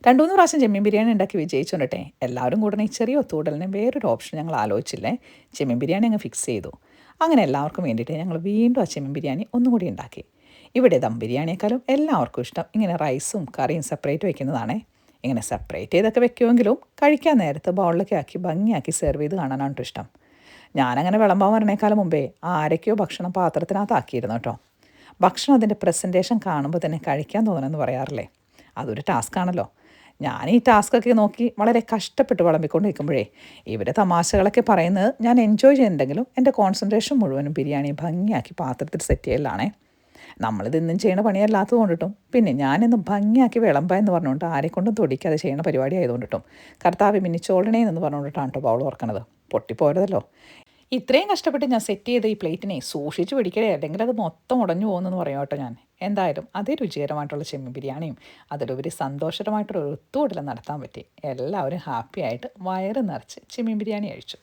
2-3 പ്രാവശ്യം ചെമ്മീൻ ബിരിയാണി ഉണ്ടാക്കി വിജയിച്ചോണ്ടട്ടെ എല്ലാവരും കൂടെ ഈ ചെറിയ ഒത്തുകൂടലിന് വേറൊരു ഓപ്ഷൻ ഞങ്ങൾ ആലോചിച്ചില്ലേ. ചെമ്മീൻ ബിരിയാണി അങ്ങ് ഫിക്സ് ചെയ്തു. അങ്ങനെ എല്ലാവർക്കും വേണ്ടിയിട്ട് ഞങ്ങൾ വീണ്ടും ആ ചെമ്മീൻ ബിരിയാണി ഒന്നുകൂടി ഉണ്ടാക്കി. ഇവിടെ ദം ബിരിയാണിയേക്കാളും എല്ലാവർക്കും ഇഷ്ടം ഇങ്ങനെ റൈസും കറിയും സെപ്പറേറ്റ് വെക്കുന്നതാണേ. ഇങ്ങനെ സെപ്പറേറ്റ് ചെയ്തൊക്കെ വെക്കുമെങ്കിലും കഴിക്കാൻ നേരത്ത് ബൗളിലൊക്കെ ആക്കി ഭംഗിയാക്കി സെർവ് ചെയ്ത് കാണാനാണ് ഇഷ്ടം. ഞാനങ്ങനെ വിളമ്പാൻ വരണേക്കാളും മുമ്പേ ആരൊക്കെയോ ഭക്ഷണം പാത്രത്തിനകത്താക്കിയിരുന്നു കേട്ടോ. ഭക്ഷണം അതിൻ്റെ പ്രസൻറ്റേഷൻ കാണുമ്പോൾ തന്നെ കഴിക്കാൻ തോന്നണമെന്ന് പറയാറില്ലേ, അതൊരു ടാസ്ക്കാണല്ലോ. ഞാൻ ഈ ടാസ്ക്കൊക്കെ നോക്കി വളരെ കഷ്ടപ്പെട്ട് വിളമ്പിക്കൊണ്ട് നിൽക്കുമ്പോഴേ ഇവർ തമാശകളൊക്കെ പറയുന്നത് ഞാൻ എൻജോയ് ചെയ്യുന്നുണ്ടെങ്കിലും എൻ്റെ കോൺസെൻട്രേഷൻ മുഴുവനും ബിരിയാണി ഭംഗിയാക്കി പാത്രത്തിൽ സെറ്റ് ചെയ്യലാണേ. നമ്മളിതെന്നും ചെയ്യണ പണിയല്ലാത്തത് കൊണ്ടിട്ടും പിന്നെ ഞാനിന്ന് ഭംഗിയാക്കി വിളമ്പാ എന്ന് പറഞ്ഞുകൊണ്ട് ആരെക്കൊണ്ടും തൊടിക്കാതെ ചെയ്യണ പരിപാടി ആയതുകൊണ്ടിട്ടും കർത്താവ് മിന്നിച്ചോളണേ എന്ന് പറഞ്ഞുകൊണ്ടിട്ടാണ് കേട്ടോ ബൗൾ ഓർക്കണത്. പൊട്ടിപ്പോയതല്ലോ. ഇത്രയും കഷ്ടപ്പെട്ട് ഞാൻ സെറ്റ് ചെയ്ത ഈ പ്ലേറ്റിനെ സൂക്ഷിച്ച് പിടിക്കലേ, അല്ലെങ്കിൽ അത് മൊത്തം ഉടഞ്ഞു പോകുന്നെന്ന് പറയാം കേട്ടോ ഞാൻ. എന്തായാലും അതേ രുചികരമായിട്ടുള്ള ചെമ്മീൻ ബിരിയാണിയും അതിലുപരി സന്തോഷകരമായിട്ടൊരു ഒത്തുകൂടൽ നടത്താൻ പറ്റി. എല്ലാവരും ഹാപ്പി ആയിട്ട് വയറ് നിറച്ച് ചെമ്മീൻ ബിരിയാണി കഴിച്ചു.